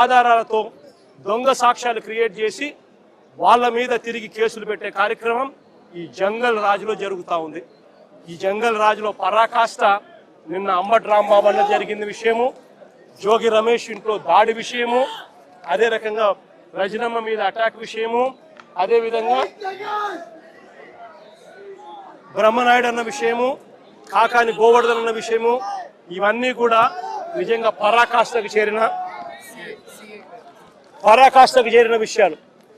ఆధారాలతో దొంగ సాక్ష్యాలు క్రియేట్ చేసి వాళ్ళ మీద తిరిగి కేసులు పెట్టే కార్యక్రమం ఈ జంగల్ రాజులో జరుగుతూ ఉంది. ఈ జంగల్ రాజులో పరాకాష్ట నిన్న అంబటి రాంబాబు అన్న జరిగిన విషయము, జోగి రమేష్ ఇంట్లో దాడి విషయము, అదే రకంగా రజనమ్మ మీద అటాక్ విషయము, అదేవిధంగా బ్రహ్మనాయుడు అన్న విషయము, కాకాని గోవర్ధన్ అన్న విషయము, ఇవన్నీ కూడా నిజంగా పరాకాష్ఠకు చేరిన విషయాలు.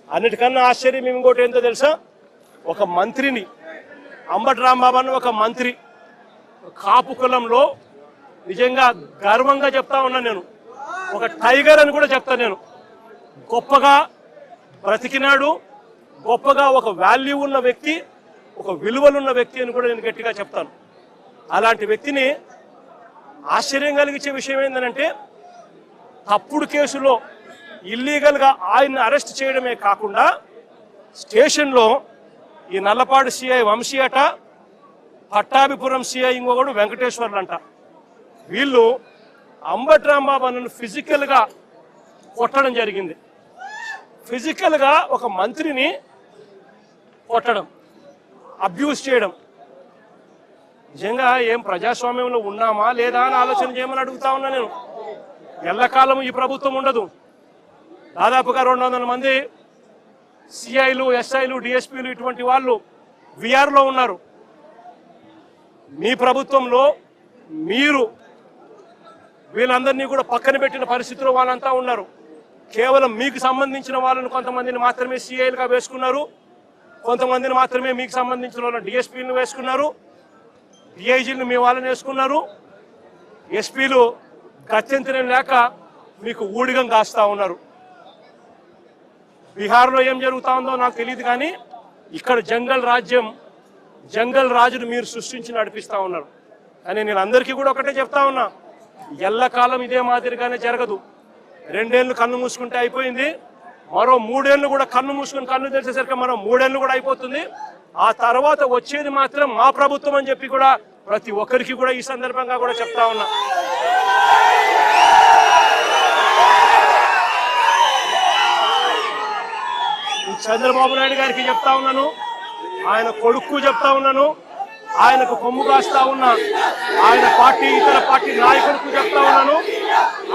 అన్నిటికన్నా ఆశ్చర్యం ఇంకోటి ఏంటో తెలుసా, ఒక మంత్రిని, అంబటి రాంబాబు అన్న ఒక మంత్రి, కాపు కులంలో నిజంగా గర్వంగా చెప్తా ఉన్నా నేను, ఒక టైగర్ అని కూడా చెప్తా నేను. గొప్పగా బ్రతికినాడు, గొప్పగా ఒక వాల్యూ ఉన్న వ్యక్తి, ఒక విలువలున్న వ్యక్తి అని కూడా నేను గట్టిగా చెప్తాను. అలాంటి వ్యక్తిని ఆశ్చర్యం కలిగించే విషయం ఏంటంటే, తప్పుడు కేసులో ఇల్లీగల్గా ఆయన్ని అరెస్ట్ చేయడమే కాకుండా స్టేషన్లో ఈ నల్లపాడు సిఐ వంశీ అట, పట్టాభిపురం సిఐ ఇంకొకడు వెంకటేశ్వర్లు అంట, వీళ్ళు అంబటి రాంబాబు అన్నను ఫిజికల్గా కొట్టడం జరిగింది. ఫిజికల్గా ఒక మంత్రిని కొట్టడం, అబ్యూస్ చేయడం. నిజంగా ఏం ప్రజాస్వామ్యంలో ఉన్నామా లేదా అని ఆలోచన చేయమని అడుగుతా ఉన్నా నేను. ఎల్లకాలం ఈ ప్రభుత్వం ఉండదు. దాదాపుగా 200 మంది సిఐలు, ఎస్ఐలు, డిఎస్పీలు ఇటువంటి వాళ్ళు విఆర్లో ఉన్నారు. మీ ప్రభుత్వంలో మీరు వీళ్ళందరినీ కూడా పక్కన పెట్టిన పరిస్థితిలో వాళ్ళంతా ఉన్నారు. కేవలం మీకు సంబంధించిన వాళ్ళను కొంతమందిని మాత్రమే సిఐలుగా వేసుకున్నారు, కొంతమందిని మాత్రమే మీకు సంబంధించిన వాళ్ళని డిఎస్పీలను వేసుకున్నారు, డిఐజీలను మీ వాళ్ళని వేసుకున్నారు. ఎస్పీలు గత్యంతరం లేక మీకు ఊడిగం కాస్తా ఉన్నారు. బీహార్లో ఏం జరుగుతా ఉందో నాకు తెలియదు, కానీ ఇక్కడ జంగల్ రాజును మీరు సృష్టించి నడిపిస్తా ఉన్నారు. కానీ నేను అందరికీ కూడా ఒకటే చెప్తా ఉన్నా, ఎల్లకాలం ఇదే మాదిరిగానే జరగదు. 2 ఏళ్ళు కన్ను మూసుకుంటే అయిపోయింది, మరో 3 ఏళ్ళు కూడా కన్ను మూసుకుని కన్ను తెరిచేసరికి మరో 3 ఏళ్ళు కూడా అయిపోతుంది. ఆ తర్వాత వచ్చేది మాత్రం మా ప్రభుత్వం అని చెప్పి కూడా ప్రతి ఒక్కరికి కూడా ఈ సందర్భంగా కూడా చెప్తా ఉన్నా. చంద్రబాబు నాయుడు గారికి చెప్తా ఉన్నాను, ఆయన కొడుకు చెప్తా ఉన్నాను, ఆయనకు కొమ్ము కాస్తా ఉన్నా ఆయన పార్టీ ఇతర పార్టీ నాయకులకు చెప్తా ఉన్నాను,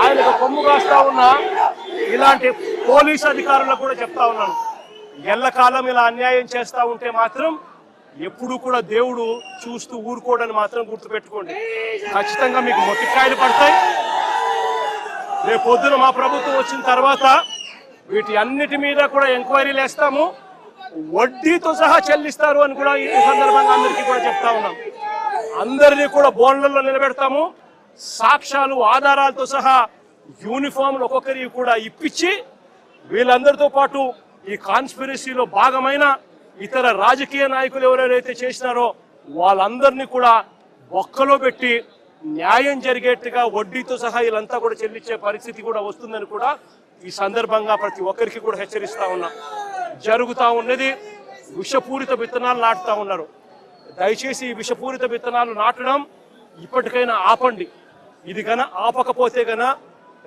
ఆయనకు కొమ్ము కాస్తా ఉన్నా ఇలాంటి పోలీసు అధికారులకు కూడా చెప్తా ఉన్నాను. ఎల్లకాలం ఇలా అన్యాయం చేస్తా ఉంటే మాత్రం ఎప్పుడు కూడా దేవుడు చూస్తూ ఊరుకోవడాన్ని మాత్రం గుర్తుపెట్టుకోండి. ఖచ్చితంగా మీకు మొట్టికాయలు పడతాయి. రేపు పొద్దున మా ప్రభుత్వం వచ్చిన తర్వాత వీటి అన్నిటి మీద కూడా ఎంక్వైరీలు వేస్తాము, వడ్డీతో సహా చెల్లిస్తారు అని కూడా ఈ సందర్భంగా అందరికీ కూడా చెప్తా ఉన్నాం. అందరినీ కూడా బోన్లలో నిలబెడతాము, సాక్ష్యాలు ఆధారాలతో సహా యూనిఫామ్లు ఒక్కొక్కరికి కూడా ఇప్పించి వీళ్ళందరితో పాటు ఈ కాన్స్పిరసీలో భాగమైన ఇతర రాజకీయ నాయకులు ఎవరైతే చేసినారో వాళ్ళందరినీ కూడా ఒక్కలో పెట్టి న్యాయం జరిగేట్టుగా వడ్డీతో సహా వీళ్ళంతా కూడా చెల్లించే పరిస్థితి కూడా వస్తుందని కూడా ఈ సందర్భంగా ప్రతి ఒక్కరికి కూడా హెచ్చరిస్తా ఉన్నా. జరుగుతూ ఉన్నది విషపూరిత విత్తనాలు నాటుతా ఉన్నారు. దయచేసి ఈ విషపూరిత విత్తనాలు నాటడం ఇప్పటికైనా ఆపండి. ఇది గన ఆపకపోతే గన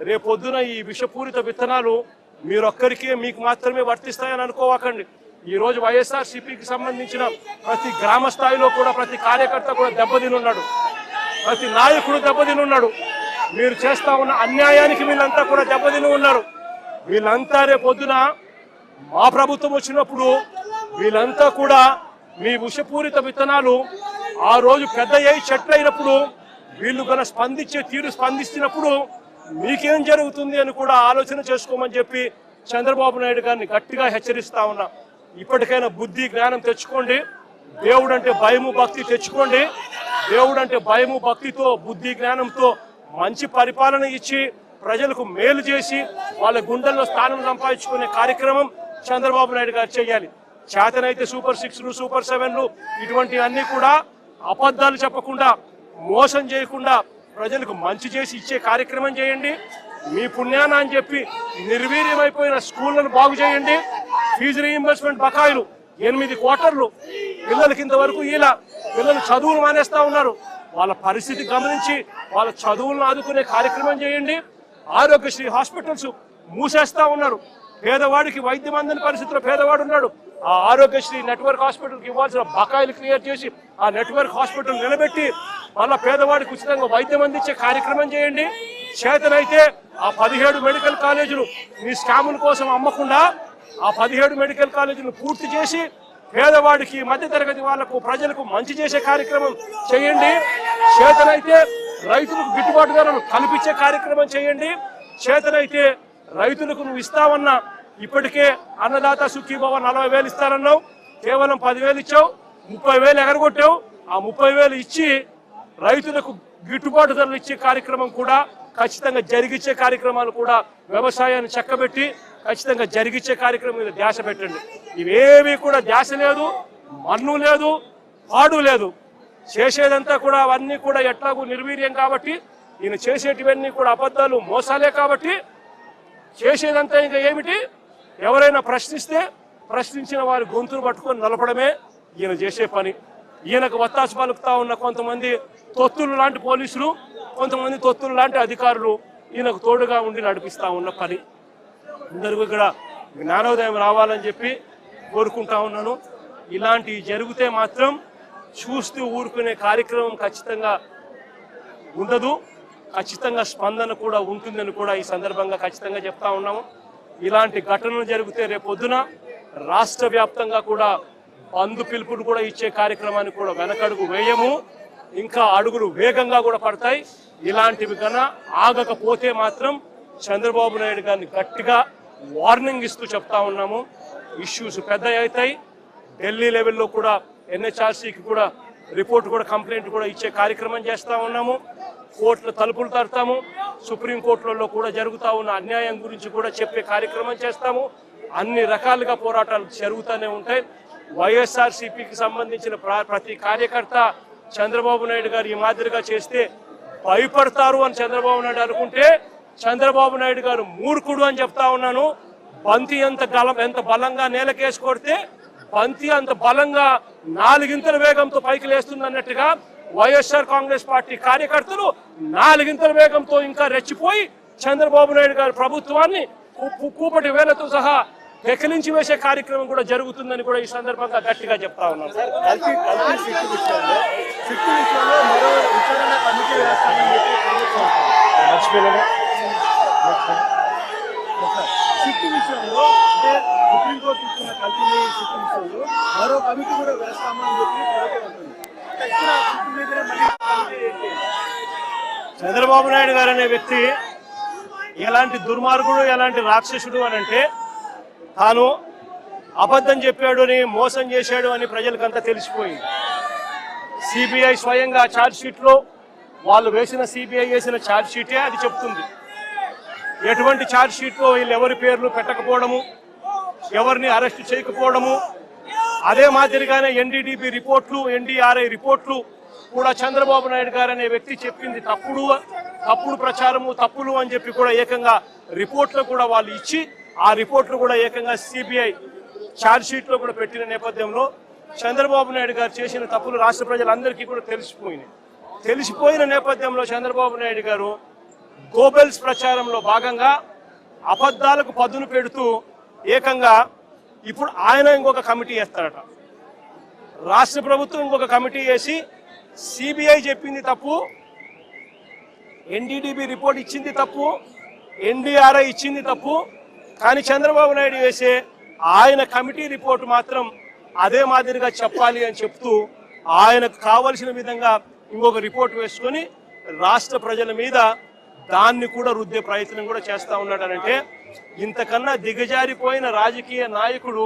రేపొద్దున ఈ విషపూరిత విత్తనాలు మీరొక్కరికే మీకు మాత్రమే వర్తిస్తాయని అనుకోవకండి. ఈ రోజు వైఎస్ఆర్సీపీకి సంబంధించిన ప్రతి గ్రామ స్థాయిలో కూడా ప్రతి కార్యకర్త కూడా దెబ్బతినున్నాడు, ప్రతి నాయకుడు దెబ్బతినున్నాడు. మీరు చేస్తా ఉన్న అన్యాయానికి వీళ్ళంతా కూడా దెబ్బతిని ఉన్నారు. వీళ్ళంతా రేపొద్దున మా ప్రభుత్వం వచ్చినప్పుడు వీళ్ళంతా కూడా మీ విషపూరిత విత్తనాలు ఆ రోజు పెద్ద చెట్లు అయినప్పుడు వీళ్ళు కన్నా స్పందిస్తున్నప్పుడు మీకేం జరుగుతుంది అని కూడా ఆలోచన చేసుకోమని చెప్పి చంద్రబాబు నాయుడు గారిని గట్టిగా హెచ్చరిస్తా ఉన్నా. ఇప్పటికైనా బుద్ధి జ్ఞానం తెచ్చుకోండి. దేవుడు అంటే భయము భక్తి తెచ్చుకోండి. దేవుడు అంటే భయము భక్తితో బుద్ధి జ్ఞానంతో మంచి పరిపాలన ఇచ్చి ప్రజలకు మేలు చేసి వాళ్ళ గుండెల్లో స్థానం సంపాదించుకునే కార్యక్రమం చంద్రబాబు నాయుడు గారు చేయాలి. చేతనైతే సూపర్ 6లు, సూపర్ 7లు ఇటువంటివన్నీ కూడా అబద్ధాలు చెప్పకుండా మోసం చేయకుండా ప్రజలకు మంచి చేసి ఇచ్చే కార్యక్రమం చేయండి. మీ పుణ్యాన అని చెప్పి నిర్వీర్యమైపోయిన స్కూళ్లను బాగు చేయండి. ఫీజు రీయింబర్స్మెంట్ బకాయిలు 8 క్వార్టర్లు పిల్లలకి ఇంతవరకు ఇలా పిల్లలు చదువులు మానేస్తా ఉన్నారు. వాళ్ళ పరిస్థితి గమనించి వాళ్ళ చదువులను ఆదుకునే కార్యక్రమం చేయండి. ఆరోగ్యశ్రీ హాస్పిటల్స్ మూసేస్తా ఉన్నారు. పేదవాడికి వైద్యం అందని పరిస్థితిలో పేదవాడు ఉన్నాడు. ఆ ఆరోగ్యశ్రీ నెట్వర్క్ హాస్పిటల్కి ఇవ్వాల్సిన బకాయిలు క్లియర్ చేసి ఆ నెట్వర్క్ హాస్పిటల్ నిలబెట్టి మళ్ళా పేదవాడికి ఉచితంగా వైద్యం అందించే కార్యక్రమం చేయండి. చేతనైతే ఆ 17 మెడికల్ కాలేజీలు మీ స్కాముల కోసం అమ్మకుండా ఆ 17 మెడికల్ కాలేజీలు పూర్తి చేసి పేదవాడికి, మధ్యతరగతి వాళ్లకు, ప్రజలకు మంచి చేసే కార్యక్రమం చేయండి. చేతనైతే రైతులకు గిట్టుబాటు ధరలు కల్పించే కార్యక్రమం చేయండి. చేతనైతే రైతులకు నువ్వు ఇస్తావన్నా ఇప్పటికే అన్నదాత సుఖీభవ 40,000 ఇస్తానన్నావు, కేవలం 10,000 ఇచ్చావు, 30,000 ఎగరగొట్టావు. ఆ 30,000 ఇచ్చి రైతులకు గిట్టుబాటు ధరలు ఇచ్చే కార్యక్రమం కూడా ఖచ్చితంగా జరిగించే కార్యక్రమాలు కూడా వ్యవసాయాన్ని చక్కబెట్టి ఖచ్చితంగా జరిగించే కార్యక్రమం మీద ధ్యాస పెట్టండి. ఇవేవి కూడా ధ్యాస లేదు, మన్ను లేదు, పాడు లేదు. చేసేదంతా కూడా అవన్నీ కూడా ఎట్లాగూ నిర్వీర్యం కాబట్టి, ఈయన చేసేటివన్నీ కూడా అబద్ధాలు, మోసాలే కాబట్టి చేసేదంతా ఇంకా ఏమిటి? ఎవరైనా ప్రశ్నిస్తే ప్రశ్నించిన వారి గొంతును పట్టుకొని నలపడమే ఈయన చేసే పని. ఈయనకు వత్తాసు పలుకుతా ఉన్న కొంతమంది తొత్తులు లాంటి పోలీసులు, కొంతమంది తొత్తులు లాంటి అధికారులు ఈయనకు తోడుగా ఉండి నడిపిస్తా ఉన్న పని. అందరికీ ఇక్కడ జ్ఞానోదయం రావాలని చెప్పి కోరుకుంటా ఉన్నాను. ఇలాంటివి జరిగితే మాత్రం చూస్తూ ఊరుకునే కార్యక్రమం ఖచ్చితంగా ఉండదు. ఖచ్చితంగా స్పందన కూడా ఉంటుందని కూడా ఈ సందర్భంగా ఖచ్చితంగా చెప్తా ఉన్నాము. ఇలాంటి ఘటనలు జరిగితే రేపొద్దున రాష్ట్ర వ్యాప్తంగా కూడా బంధు పిలుపులు కూడా ఇచ్చే కార్యక్రమాన్ని కూడా వెనకడుగు వేయము. ఇంకా అడుగులు వేగంగా కూడా పడతాయి. ఇలాంటివి కన్నా ఆగకపోతే మాత్రం చంద్రబాబు నాయుడు గారిని గట్టిగా వార్నింగ్ ఇస్తూ చెప్తా ఉన్నాము. ఇష్యూస్ పెద్ద అవుతాయి. ఢిల్లీ లెవెల్లో కూడా NHRCకి కూడా రిపోర్ట్ కూడా కంప్లైంట్ కూడా ఇచ్చే కార్యక్రమం చేస్తూ ఉన్నాము. కోర్టుల తలుపులు తడతాము. సుప్రీంకోర్టులలో కూడా జరుగుతూ ఉన్న అన్యాయం గురించి కూడా చెప్పే కార్యక్రమం చేస్తాము. అన్ని రకాలుగా పోరాటాలు జరుగుతూనే ఉంటాయి. వైఎస్ఆర్సీపీకి సంబంధించిన ప్రతి కార్యకర్త చంద్రబాబు నాయుడు గారు ఈ మాదిరిగా చేస్తే భయపడతారు అని చంద్రబాబు నాయుడు అనుకుంటే చంద్రబాబు నాయుడు గారు మూర్ఖుడు అని చెప్తా ఉన్నాను. బంతి ఎంత బలంగా నేలకేసి కొడితే బంతి అంత బలంగా 4 ఇంతల వేగంతో పైకి లేస్తుంది అన్నట్టుగా వైఎస్ఆర్ కాంగ్రెస్ పార్టీ కార్యకర్తలు 4 ఇంతల వేగంతో ఇంకా రెచ్చిపోయి చంద్రబాబు నాయుడు గారి ప్రభుత్వాన్ని కూపటి వేలతో సహా పెకిలించి వేసే కార్యక్రమం కూడా జరుగుతుందని కూడా ఈ సందర్భంగా గట్టిగా చెప్తా ఉన్నాను. సుప్రీంకోర్టు ఇచ్చిన కల్తీ విషయంలో మరో కమిటీ కూడా వేస్తామని చెప్పి చంద్రబాబు నాయుడు గారు అనే వ్యక్తి ఎలాంటి దుర్మార్గుడు, ఎలాంటి రాక్షసుడు అని అంటే తాను అబద్ధం చెప్పాడు అని, మోసం చేశాడు అని ప్రజలకంతా తెలిసిపోయింది. సిబిఐ స్వయంగా ఛార్జ్ షీట్లో వాళ్ళు వేసిన సిబిఐ వేసిన ఛార్జ్ షీటే అది చెప్తుంది. ఎటువంటి ఛార్జ్ షీట్లో వీళ్ళు ఎవరి పేర్లు పెట్టకపోవడము, ఎవరిని అరెస్ట్ చేయకపోవడము, అదే మాదిరిగానే NDDB రిపోర్ట్లు, NDRI రిపోర్ట్లు కూడా చంద్రబాబు నాయుడు గారు అనే వ్యక్తి చెప్పింది తప్పుడు ప్రచారము, తప్పులు అని చెప్పి కూడా ఏకంగా రిపోర్ట్లు కూడా వాళ్ళు ఇచ్చి ఆ రిపోర్ట్లు కూడా ఏకంగా సిబిఐ ఛార్జ్ షీట్లో కూడా పెట్టిన నేపథ్యంలో చంద్రబాబు నాయుడు గారు చేసిన తప్పులు రాష్ట్ర ప్రజలందరికీ కూడా తెలిసిపోయిన నేపథ్యంలో చంద్రబాబు నాయుడు గారు గోబెల్స్ ప్రచారంలో భాగంగా అబద్ధాలకు పదును పెడుతూ ఏకంగా ఇప్పుడు ఆయన ఇంకొక కమిటీ వేస్తారట. రాష్ట్ర ప్రభుత్వం ఇంకొక కమిటీ వేసి సిబిఐ చెప్పింది తప్పు, NDDB రిపోర్ట్ ఇచ్చింది తప్పు, NDRI ఇచ్చింది తప్పు, కానీ చంద్రబాబు నాయుడు వేసే ఆయన కమిటీ రిపోర్ట్ మాత్రం అదే మాదిరిగా చెప్పాలి అని చెప్తూ ఆయనకు కావలసిన విధంగా ఇంకొక రిపోర్ట్ వేసుకొని రాష్ట్ర ప్రజల మీద దాన్ని కూడా రుద్దే ప్రయత్నం కూడా చేస్తా ఉన్నాడనంటే ఇంతకన్నా దిగజారిపోయిన రాజకీయ నాయకుడు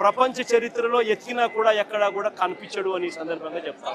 ప్రపంచ చరిత్రలో ఎత్తినా కూడా ఎక్కడా కూడా కనిపించడు అని సందర్భంగా చెప్తా.